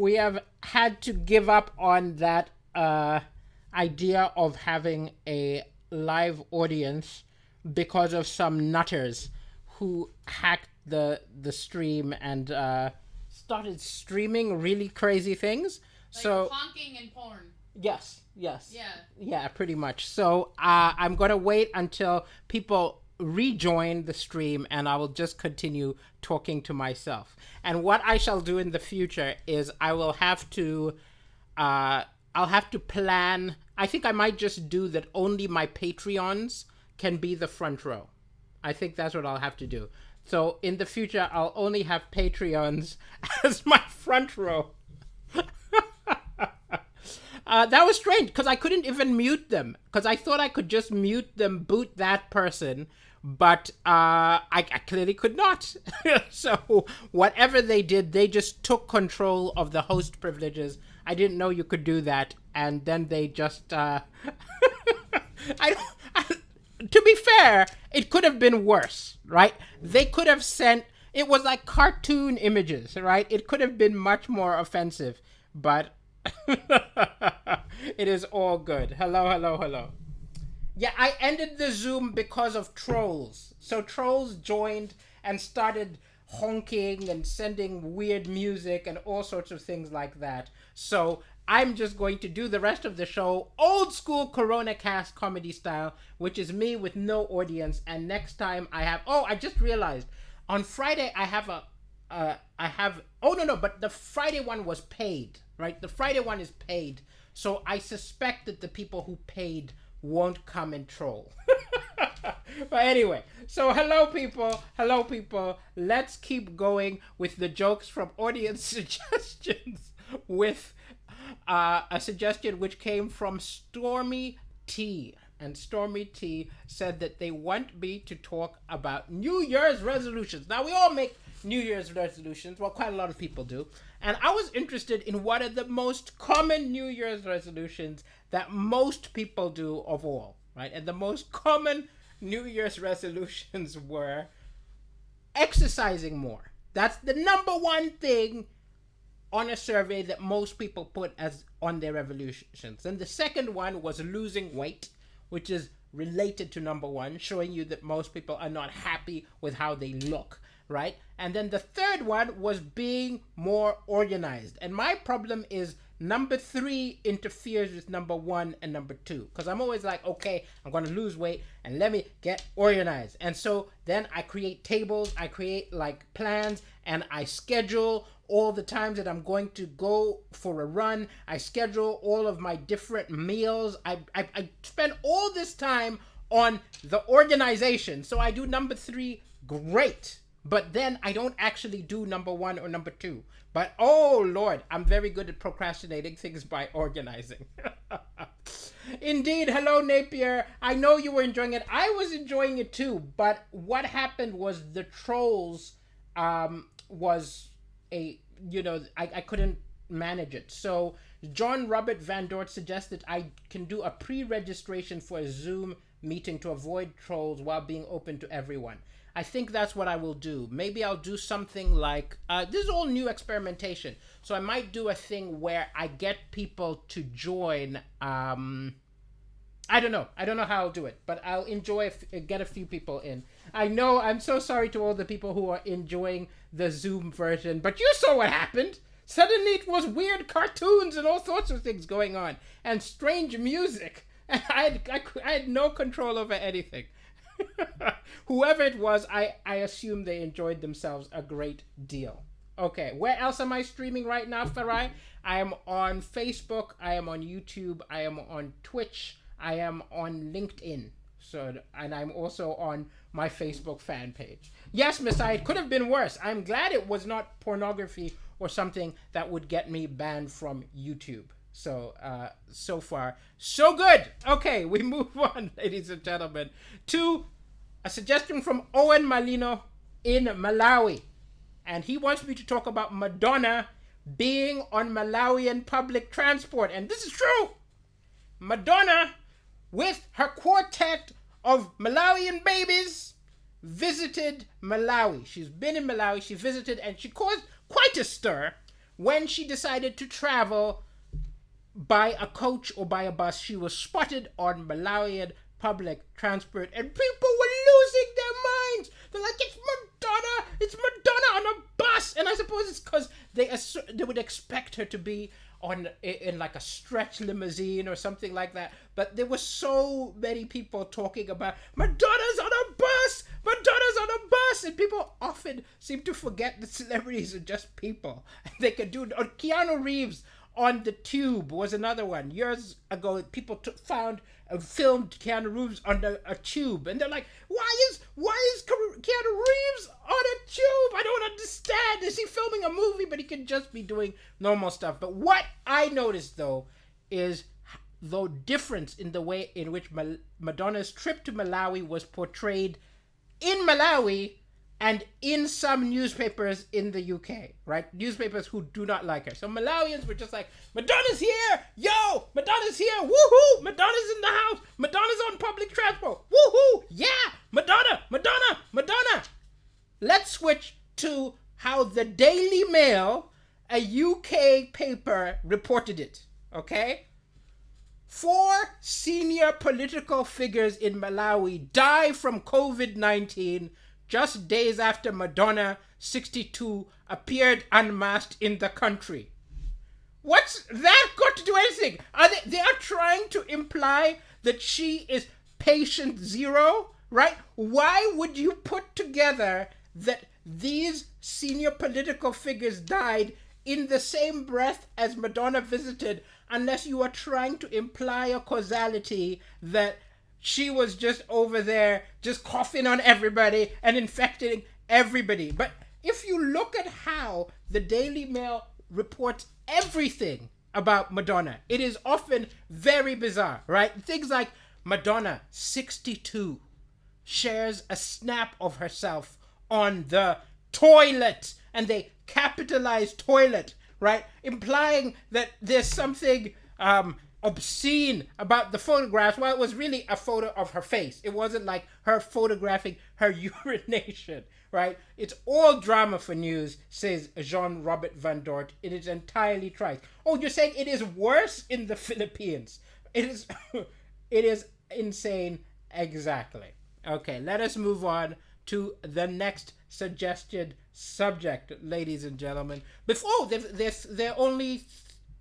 we have had to give up on that idea of having a live audience because of some nutters who hacked the stream and started streaming really crazy things. Like so honking and porn. Yes. Yeah, pretty much. So I'm gonna wait until people rejoin the stream, and I will just continue talking to myself. And what I shall do in the future is I'll have to plan. I think I might just do that. Only my Patreons can be the front row. I think that's what I'll have to do. So in the future, I'll only have Patreons as my front row. That was strange because I couldn't even mute them because I thought I could just mute them, boot that person, but I clearly could not. So whatever they did, they just took control of the host privileges. I didn't know you could do that, and then they just to be fair, it could have been worse, right? They could have sent, it was like cartoon images, right? It could have been much more offensive, but it is all good. Hello. Yeah, I ended the Zoom because of trolls. So trolls joined and started honking and sending weird music and all sorts of things like that. So I'm just going to do the rest of the show old school Corona cast comedy style, which is me with no audience. And next time I have, I just realized on Friday but the Friday one was paid, right? The Friday one is paid. So I suspect that the people who paid won't come and troll. But anyway, so hello people. Let's keep going with the jokes from audience suggestions with a suggestion which came from Stormy T. And Stormy T said that they want me to talk about New Year's resolutions. Now, we all make New Year's resolutions. Well, quite a lot of people do. And I was interested in what are the most common New Year's resolutions that most people do of all, right? And the most common New Year's resolutions were exercising more. That's the number one thing on a survey that most people put as on their resolutions. And the second one was losing weight, which is related to number one, showing you that most people are not happy with how they look, right? And then the third one was being more organized. And my problem is number 3 interferes with number 1 and number 2. Because I'm always like, okay, I'm going to lose weight and let me get organized. And so then I create tables, I create like plans, and I schedule all the times that I'm going to go for a run. I schedule all of my different meals. I spend all this time on the organization. So I do number 3 great. But then I don't actually do number 1 or number 2. But oh Lord, I'm very good at procrastinating things by organizing. Indeed, hello Napier. I know you were enjoying it. I was enjoying it too. But what happened was the trolls was I couldn't manage it. So John Robert Van Dort suggested I can do a pre-registration for a Zoom meeting to avoid trolls while being open to everyone. I think that's what I will do. Maybe I'll do something like, this is all new experimentation. So I might do a thing where I get people to join. I don't know how I'll do it, but I'll get a few people in. I know, I'm so sorry to all the people who are enjoying the Zoom version, but you saw what happened. Suddenly it was weird cartoons and all sorts of things going on, and strange music. And I had no control over anything. Whoever it was, I assume they enjoyed themselves a great deal. Okay, where else am I streaming right now, Farai? I am on Facebook, I am on YouTube, I am on Twitch, I am on LinkedIn. And I'm also on my Facebook fan page. Yes, Messiah, it could have been worse. I'm glad it was not pornography or something that would get me banned from YouTube. So, so far, so good. Okay, we move on, ladies and gentlemen, to a suggestion from Owen Malino in Malawi. And he wants me to talk about Madonna being on Malawian public transport. And this is true. Madonna, with her quartet of Malawian babies, visited Malawi. She's been in Malawi, she visited, and she caused quite a stir when she decided to travel by a coach or by a bus, she was spotted on Malawian public transport, and people were losing their minds. They're like, it's Madonna on a bus. And I suppose it's because they would expect her to be in like a stretch limousine or something like that. But there were so many people talking about Madonna's on a bus, and people often seem to forget that celebrities are just people. They could do Keanu Reeves on the Tube was another one. Years ago, people filmed Keanu Reeves on a tube, and they're like, why is Keanu Reeves on a tube? I don't understand. Is he filming a movie? But he could just be doing normal stuff. But what I noticed, though, is the difference in the way in which Madonna's trip to Malawi was portrayed in Malawi and in some newspapers in the UK, right? Newspapers who do not like her. So Malawians were just like, Madonna's here! Yo! Madonna's here! Woohoo! Madonna's in the house! Madonna's on public transport! Woohoo! Yeah! Madonna! Madonna! Madonna! Let's switch to how the Daily Mail, a UK paper, reported it, okay? 4 senior political figures in Malawi die from COVID-19 just days after Madonna, 62, appeared unmasked in the country. What's that got to do anything? They are trying to imply that she is patient zero, right? Why would you put together that these senior political figures died in the same breath as Madonna visited, unless you are trying to imply a causality that she was just over there just coughing on everybody and infecting everybody? But if you look at how the Daily Mail reports everything about Madonna, it is often very bizarre, right? Things like Madonna, 62, shares a snap of herself on the toilet, and they capitalize toilet, right? Implying that there's something obscene about the photographs. Well, it was really a photo of her face. It wasn't like her photographing her urination, right? It's all drama for news, says Jean-Robert Van Dort. It is entirely trite. Oh, you're saying it is worse in the Philippines? It is it is insane. Exactly. Okay, let us move on to the next suggested subject, ladies and gentlemen. Before, there are only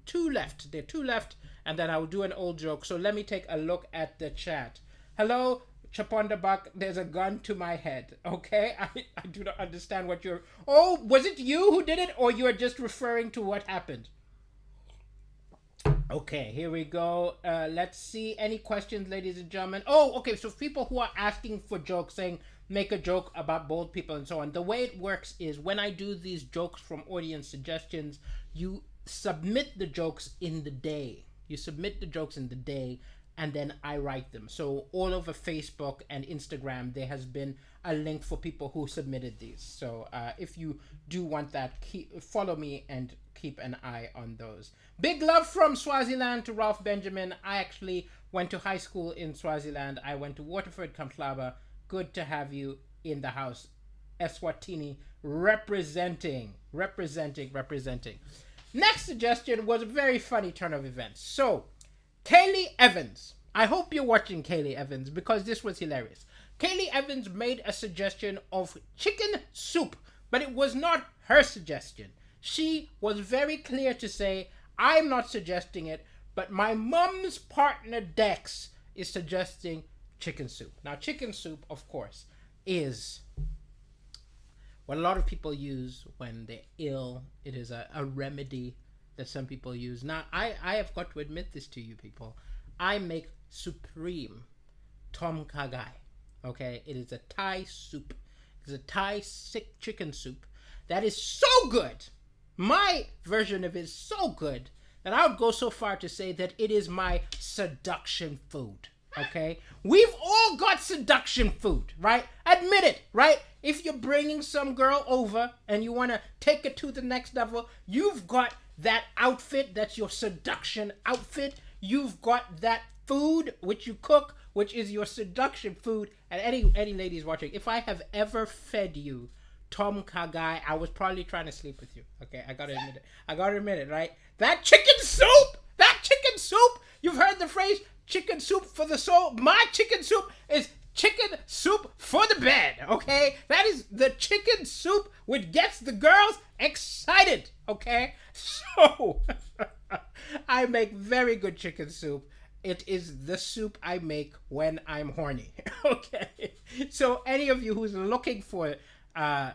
2 left. There are 2 left, and then I will do an old joke. So let me take a look at the chat. Hello, Chapondabak, there's a gun to my head. Okay? I do not understand what you're... Oh, was it you who did it, or you are just referring to what happened? Okay, here we go. Let's see. Any questions, ladies and gentlemen? Oh, okay. So people who are asking for jokes, saying make a joke about bald people and so on. The way it works is when I do these jokes from audience suggestions, you submit the jokes in the day. You submit the jokes in the day, and then I write them. So all over Facebook and Instagram, there has been a link for people who submitted these. So if you do want that, follow me and keep an eye on those. Big love from Swaziland to Ralph Benjamin. I actually went to high school in Swaziland. I went to Waterford, Kamhlaba. Good to have you in the house. Eswatini representing. Next suggestion was a very funny turn of events. So, Kaylee Evans. I hope you're watching Kaylee Evans, because this was hilarious. Kaylee Evans made a suggestion of chicken soup, but it was not her suggestion. She was very clear to say, I'm not suggesting it, but my mom's partner Dex is suggesting chicken soup. Now, chicken soup, of course, is what a lot of people use when they're ill. It is a remedy that some people use. Now, I have got to admit this to you people. I make supreme tom kha gai. Okay, it is a Thai soup. It's a Thai sick chicken soup that is so good. My version of it is so good that I would go so far to say that it is my seduction food. Okay, we've all got seduction food, right? Admit it, right? If you're bringing some girl over and you want to take it to the next level, you've got that outfit that's your seduction outfit. You've got that food which you cook, which is your seduction food. And any ladies watching, if I have ever fed you Tom Kha Gai, I was probably trying to sleep with you. Okay, I gotta admit it. I gotta admit it, right? That chicken soup! That chicken soup! You've heard the phrase, chicken soup for the soul. My chicken soup is chicken soup for the bed, okay? That is the chicken soup which gets the girls excited, okay? So, I make very good chicken soup. It is the soup I make when I'm horny, okay? So, any of you who's looking for a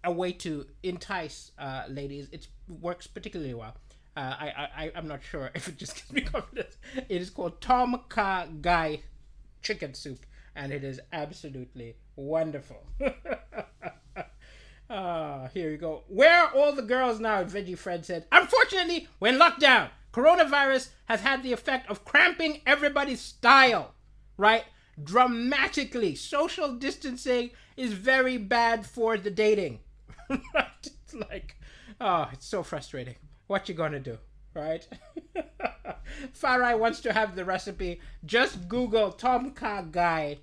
way to entice ladies, it works particularly well. I'm not sure if it just gives me confidence. It is called Tom Kha Gai chicken soup, and it is absolutely wonderful. Here you go. Where are all the girls now? Veggie Fred said. Unfortunately, we're in lockdown. Coronavirus has had the effect of cramping everybody's style, right? Dramatically. Social distancing is very bad for the dating. It's like, oh, it's so frustrating. What you gonna do, right? Farai wants to have the recipe. Just Google Tom Kha Gai,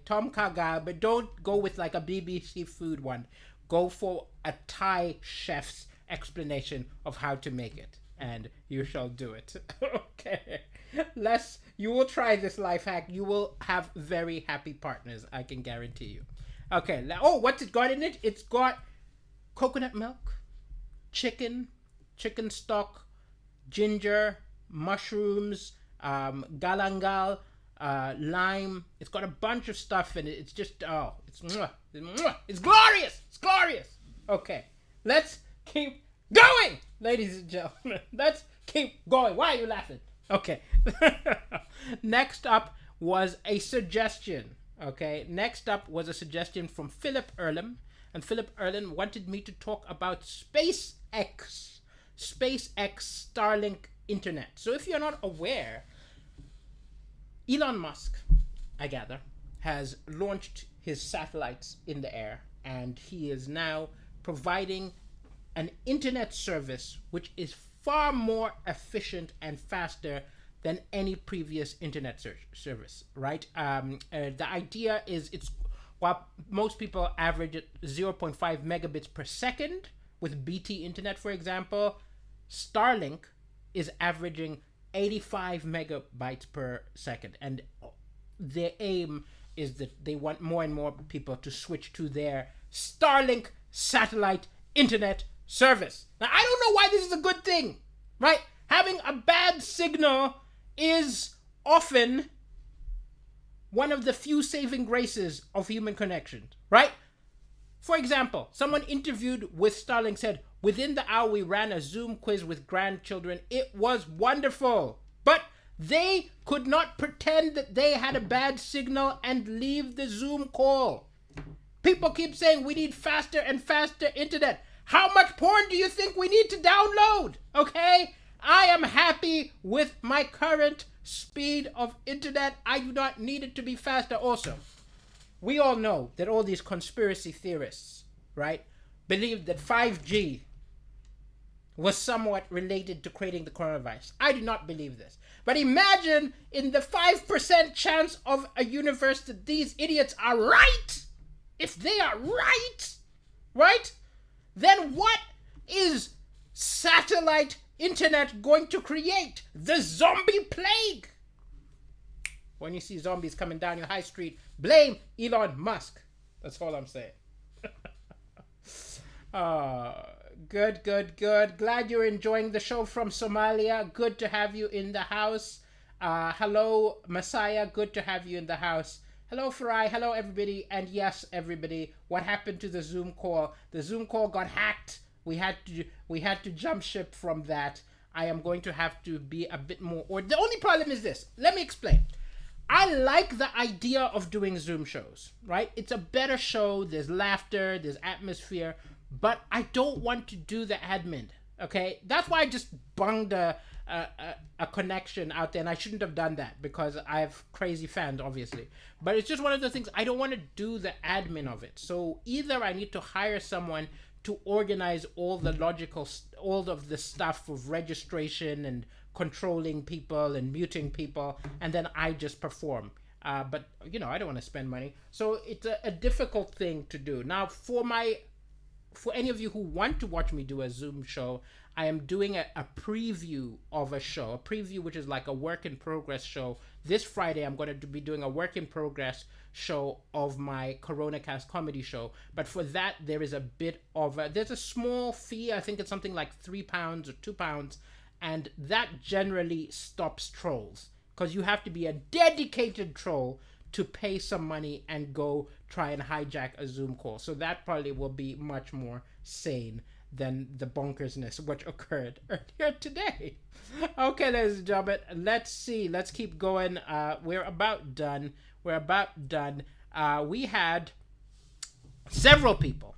but don't go with like a BBC food one. Go for a Thai chef's explanation of how to make it, and you shall do it. Okay. You will try this life hack. You will have very happy partners, I can guarantee you. Okay. Oh, what's it got in it? It's got coconut milk, chicken stock, ginger, mushrooms, galangal, lime. It's got a bunch of stuff in it. It's just, it's glorious. It's glorious. Okay, let's keep going, ladies and gentlemen. Let's keep going. Why are you laughing? Okay. Next up was a suggestion. Okay, next up was a suggestion from Philip Erlin. And Philip Erlin wanted me to talk about SpaceX Starlink internet. So if you're not aware, Elon Musk, I gather, has launched his satellites in the air, and he is now providing an internet service which is far more efficient and faster than any previous internet service, right? The idea is while most people average at 0.5 megabits per second with BT internet, for example, Starlink is averaging 85 megabytes per second. And their aim is that they want more and more people to switch to their Starlink satellite internet service. Now, I don't know why this is a good thing, right? Having a bad signal is often one of the few saving graces of human connection, right? For example, someone interviewed with Starlink said, within the hour we ran a Zoom quiz with grandchildren. It was wonderful. But they could not pretend that they had a bad signal and leave the Zoom call. People keep saying we need faster and faster internet. How much porn do you think we need to download? Okay? I am happy with my current speed of internet. I do not need it to be faster. Also, we all know that all these conspiracy theorists, right, believe that 5G was somewhat related to creating the coronavirus. I do not believe this. But imagine in the 5% chance of a universe that these idiots are right. If they are right? Then what is satellite internet going to create? The zombie plague. When you see zombies coming down your high street, blame Elon Musk. That's all I'm saying. Good. Glad you're enjoying the show from Somalia. Good to have you in the house. Hello, Messiah. Good to have you in the house. Hello, Farai. Hello, everybody. And yes, everybody, what happened to the Zoom call? The Zoom call got hacked. We had to jump ship from that. I am going to have to be a bit more... Or the only problem is this. Let me explain. I like the idea of doing Zoom shows, right? It's a better show. There's laughter. There's atmosphere. But I don't want to do the admin, okay? That's why I just bunged a connection out there, and I shouldn't have done that because I have crazy fans, obviously. But it's just one of the things, I don't want to do the admin of it. So either I need to hire someone to organize all of the stuff of registration and controlling people and muting people, and then I just perform. But, I don't want to spend money. So it's a difficult thing to do. Now, for any of you who want to watch me do a Zoom show, I am doing a preview of a show, a preview which is like a work in progress show. This Friday, I'm going to be doing a work in progress show of my CoronaCast comedy show. But for that, there is a bit of there's a small fee. I think it's something like £3 or £2. And that generally stops trolls, because you have to be a dedicated troll to pay some money and go try and hijack a Zoom call. So that probably will be much more sane than the bonkersness which occurred earlier today. Okay, ladies and gentlemen, let's see. Let's keep going. We're about done. We had several people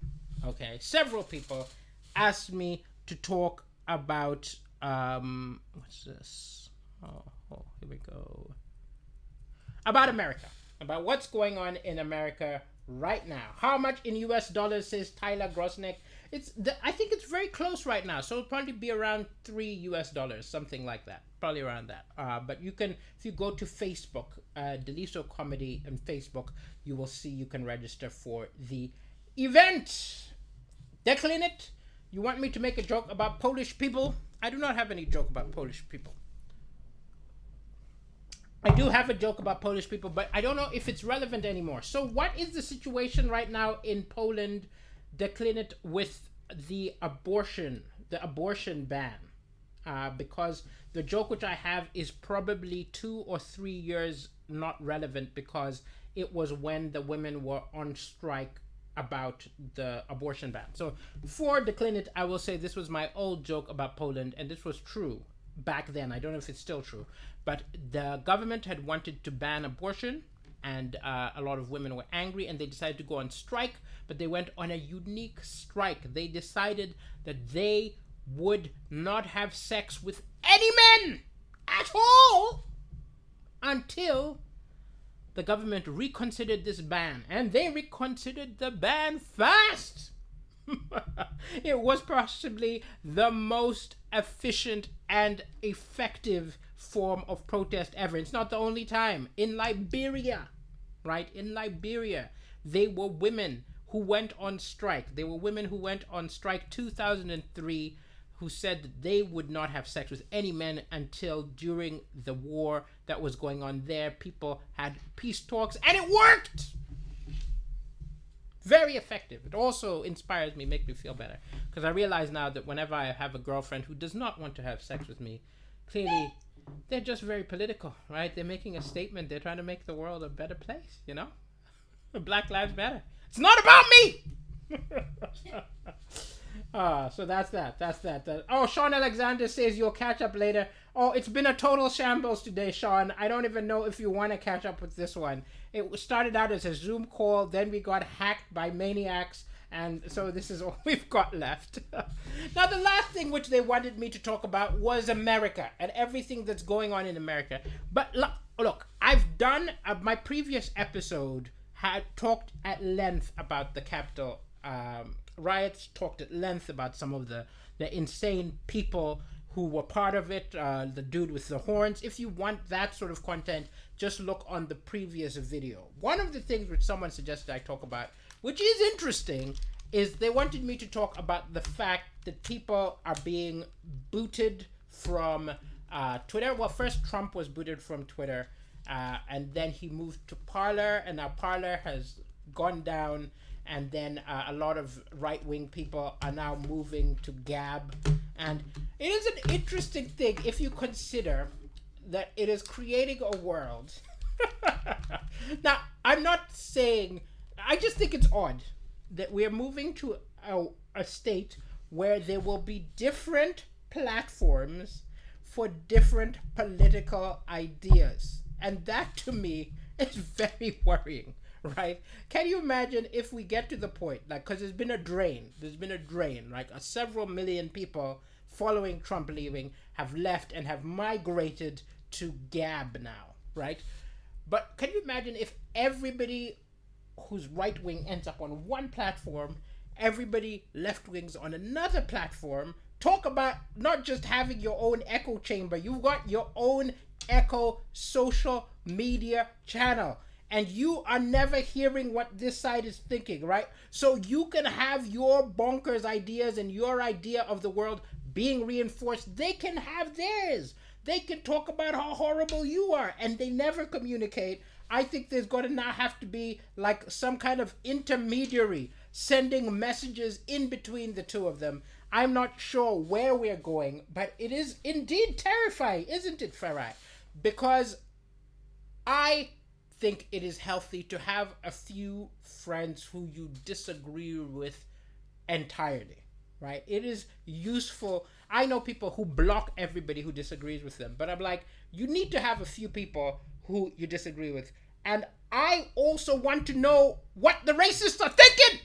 asked me to talk about what's this? Oh, here we go. About America. About what's going on in America right now. How much in US dollars, says Tyler Grosnick? I think it's very close right now, so it'll probably be around $3 US, something like that. Probably around that. But you can, if you go to Facebook, Deliso Comedy on Facebook, you will see you can register for the event. Decline it. You want me to make a joke about Polish people? I do not have any joke about Polish people. I do have a joke about Polish people, but I don't know if it's relevant anymore. So what is the situation right now in Poland, decline it, with the abortion ban? Because the joke which I have is probably 2 or 3 years not relevant, because it was when the women were on strike about the abortion ban. So for decline it, I will say this was my old joke about Poland, and this was true back then. I don't know if it's still true, but the government had wanted to ban abortion, and a lot of women were angry, and they decided to go on strike. But they went on a unique strike. They decided that they would not have sex with any men at all until the government reconsidered this ban, and they reconsidered the ban fast. It was possibly the most efficient and effective form of protest ever. It's not the only time. In Liberia, right? In Liberia, they were women who went on strike. They were women who went on strike 2003, who said that they would not have sex with any men until during the war that was going on there. People had peace talks, and it worked! Very effective. It also inspires me, makes me feel better, because I realize now that whenever I have a girlfriend who does not want to have sex with me, clearly they're just very political, right? They're making a statement. They're trying to make the world a better place, you know? Black Lives Matter. It's not about me! So that's that. Oh, Sean Alexander says you'll catch up later. Oh, it's been a total shambles today, Sean. I don't even know if you want to catch up with this one. It started out as a Zoom call, then we got hacked by maniacs, and so this is all we've got left. Now, the last thing which they wanted me to talk about was America and everything that's going on in America. But look, I've done my previous episode had talked at length about the Capitol riots, talked at length about some of the insane people who were part of it, the dude with the horns. If you want that sort of content, just look on the previous video. One of the things which someone suggested I talk about, which is interesting, is they wanted me to talk about the fact that people are being booted from Twitter. Well, first Trump was booted from Twitter, and then he moved to Parler, and now Parler has gone down. And then a lot of right-wing people are now moving to Gab. And it is an interesting thing if you consider that it is creating a world. Now, I'm not saying... I just think it's odd that we're moving to a state where there will be different platforms for different political ideas. And that, to me, is very worrying. Right? Can you imagine if we get to the point, like, because there's been a drain, like several million people following Trump leaving have left and have migrated to Gab now, right? But can you imagine if everybody who's right-wing ends up on one platform, everybody left-wing's on another platform? Talk about not just having your own echo chamber, you've got your own echo social media channel. and you are never hearing what this side is thinking, right? So you can have your bonkers ideas and your idea of the world being reinforced. They can have theirs. They can talk about how horrible you are, and they never communicate. I think there's going to now have to be like some kind of intermediary sending messages in between the two of them. I'm not sure where we're going, but it is indeed terrifying, isn't it, Farai? Because I think it is healthy to have a few friends who you disagree with entirely, right? It is useful. I know people who block everybody who disagrees with them, but I'm like, you need to have a few people who you disagree with. And I also want to know what the racists are thinking.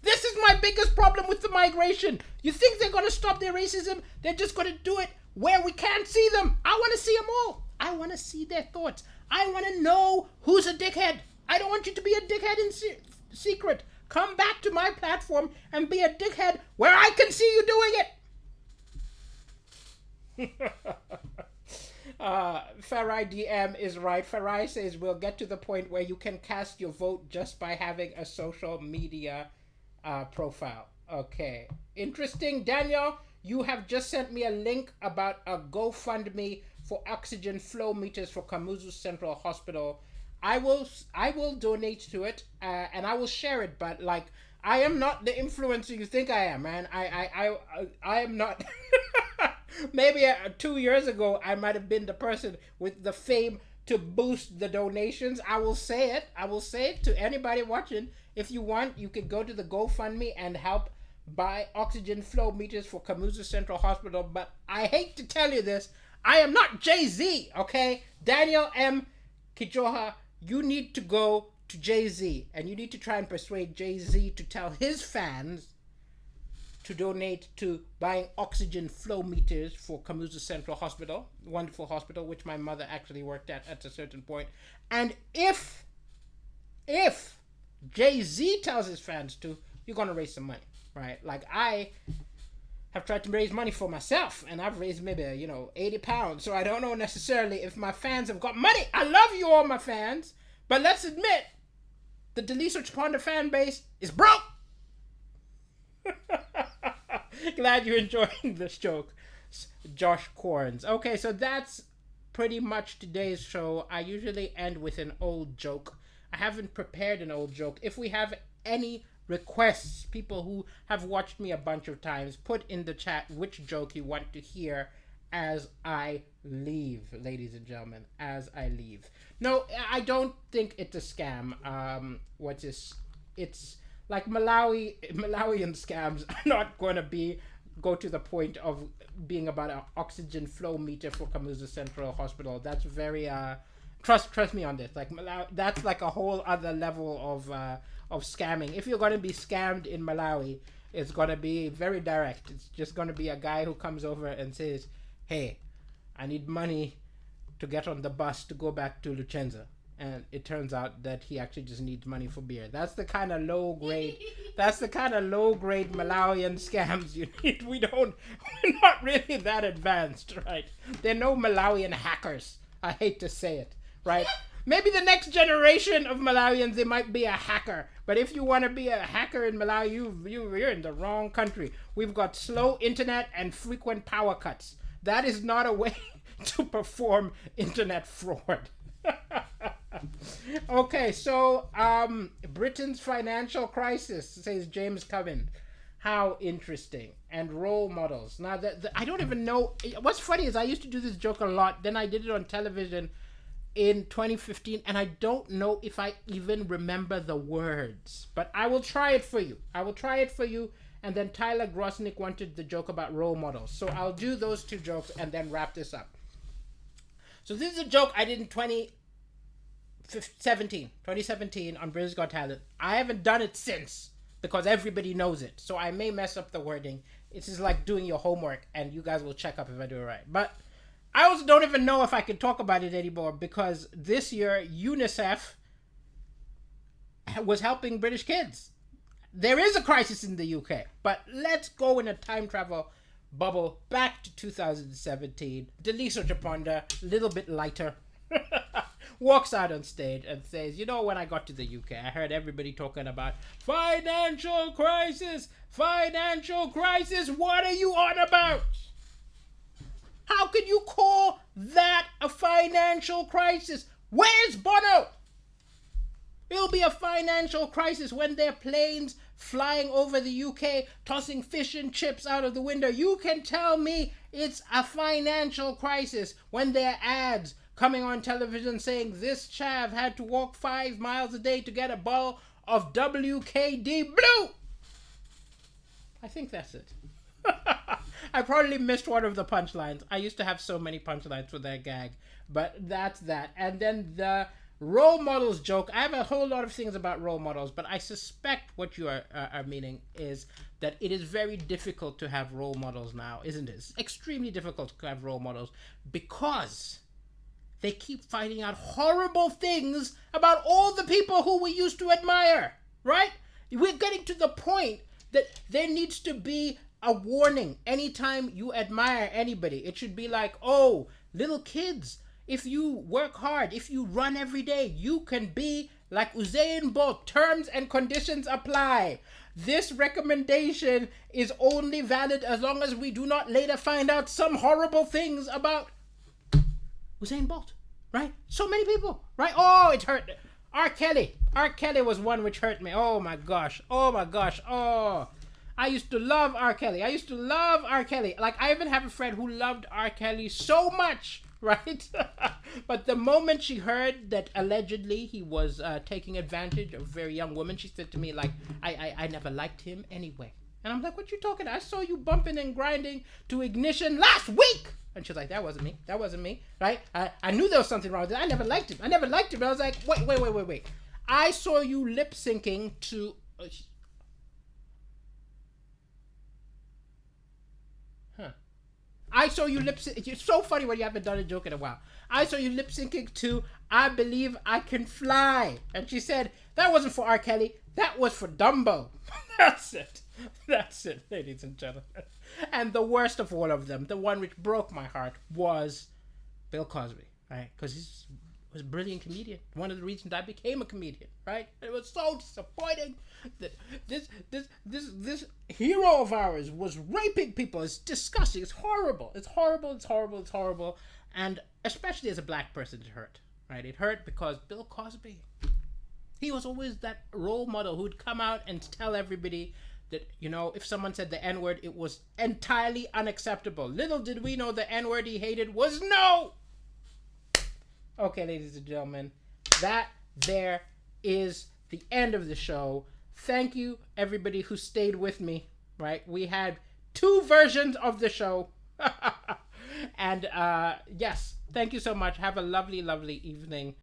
This is my biggest problem with the migration. You think they're going to stop their racism? They're just going to do it where we can't see them. I want to see them all. I want to see their thoughts. I want to know who's a dickhead. I don't want you to be a dickhead in secret. Come back to my platform and be a dickhead where I can see you doing it. Farai DM is right. Farai says we'll get to the point where you can cast your vote just by having a social media profile. Okay. Interesting. Daniel, you have just sent me a link about a GoFundMe for oxygen flow meters for Kamuzu Central Hospital. I will donate to it and I will share it, but like I am not the influencer you think I am, man. I am not. Maybe 2 years ago I might have been the person with the fame to boost the donations. I will say it to anybody watching. If you want, you can go to the GoFundMe and help buy oxygen flow meters for Kamuzu Central Hospital. But I hate to tell you this, I am not Jay-Z, okay? Daniel M. Kijoha, you need to go to Jay-Z and you need to try and persuade Jay-Z to tell his fans to donate to buying oxygen flow meters for Kamuzu Central Hospital, wonderful hospital, which my mother actually worked at a certain point. And if Jay-Z tells his fans to, you're going to raise some money, right? Like I have tried to raise money for myself and I've raised maybe, 80 pounds. So I don't know necessarily if my fans have got money. I love you all, my fans. But let's admit, the Deliso Chapanda fan base is broke. Glad you're enjoying this joke, Josh Corns. Okay, so that's pretty much today's show. I usually end with an old joke. I haven't prepared an old joke. If we have any requests, people who have watched me a bunch of times, put in the chat which joke you want to hear as I leave, ladies and gentlemen, as I leave. No, I don't think it's a scam. It's like Malawian scams are not going to go to the point of being about an oxygen flow meter for Kamuzu Central Hospital. That's very trust me on this. Like Malawi, that's like a whole other level of scamming. If you're going to be scammed in Malawi, it's going to be very direct. It's just going to be a guy who comes over and says, "Hey, I need money to get on the bus to go back to Lucenza." And it turns out that he actually just needs money for beer. That's the kind of low grade Malawian scams you need. We're not really that advanced, right? There are no Malawian hackers. I hate to say it, right? Maybe the next generation of Malawians, they might be a hacker. But if you want to be a hacker in Malawi, you're in the wrong country. We've got slow internet and frequent power cuts. That is not a way to perform internet fraud. Okay, so Britain's financial crisis, says James Coven. How interesting. And role models. Now, I don't even know. What's funny is I used to do this joke a lot. Then I did it on television in 2015, and I don't know if I even remember the words. But I will try it for you. And then Tyler Grosnick wanted the joke about role models. So I'll do those two jokes and then wrap this up. So this is a joke I did in 2017 on Britain's Got Talent. I haven't done it since because everybody knows it. So I may mess up the wording. It's just like doing your homework and you guys will check up if I do it right. But I also don't even know if I can talk about it anymore because this year UNICEF was helping British kids. There is a crisis in the UK, but let's go in a time travel bubble back to 2017. Deliso Japonda, a little bit lighter. walks out on stage and says, you know, when I got to the UK, I heard everybody talking about financial crisis. Financial crisis. What are you on about? How can you call that a financial crisis? Where's Bono? It'll be a financial crisis when their planes flying over the UK, tossing fish and chips out of the window. You can tell me it's a financial crisis when there are ads coming on television saying this chav had to walk 5 miles a day to get a bottle of WKD Blue. I think that's it. I probably missed one of the punchlines. I used to have so many punchlines for that gag, but that's that. And then the role models joke. I have a whole lot of things about role models, but I suspect what you are meaning is that it is very difficult to have role models now, isn't it? It's extremely difficult to have role models because they keep finding out horrible things about all the people who we used to admire, right? We're getting to the point that there needs to be a warning anytime you admire anybody. It should be like, oh, little kids, if you work hard, if you run every day, you can be like Usain Bolt. Terms and conditions apply. This recommendation is only valid as long as we do not later find out some horrible things about Usain Bolt, right? So many people, right? Oh, it hurt. R. Kelly was one which hurt me. Oh my gosh. Oh, I used to love R. Kelly. Like, I even have a friend who loved R. Kelly so much, right? But the moment she heard that allegedly he was taking advantage of a very young woman, she said to me, like, I never liked him anyway. And I'm like, what you talking about? I saw you bumping and grinding to Ignition last week. And she's like, that wasn't me, right? I knew there was something wrong with it. I never liked him. But I was like, wait. I saw you lip syncing to... I saw you lip sync. It's so funny when you haven't done a joke in a while. I saw you lip syncing to I Believe I Can Fly. And she said, that wasn't for R. Kelly. That was for Dumbo. That's it, ladies and gentlemen. And the worst of all of them, the one which broke my heart, was Bill Cosby, right? Because he was a brilliant comedian. One of the reasons I became a comedian, right? It was so disappointing that this hero of ours was raping people. It's disgusting. It's horrible. It's horrible. And especially as a black person, it hurt, right? It hurt because Bill Cosby, he was always that role model who'd come out and tell everybody that, you know, if someone said the N-word, it was entirely unacceptable. Little did we know the N-word he hated was no! Okay, ladies and gentlemen, that there is the end of the show. Thank you, everybody who stayed with me, right? We had 2 versions of the show. And yes, thank you so much. Have a lovely, lovely evening.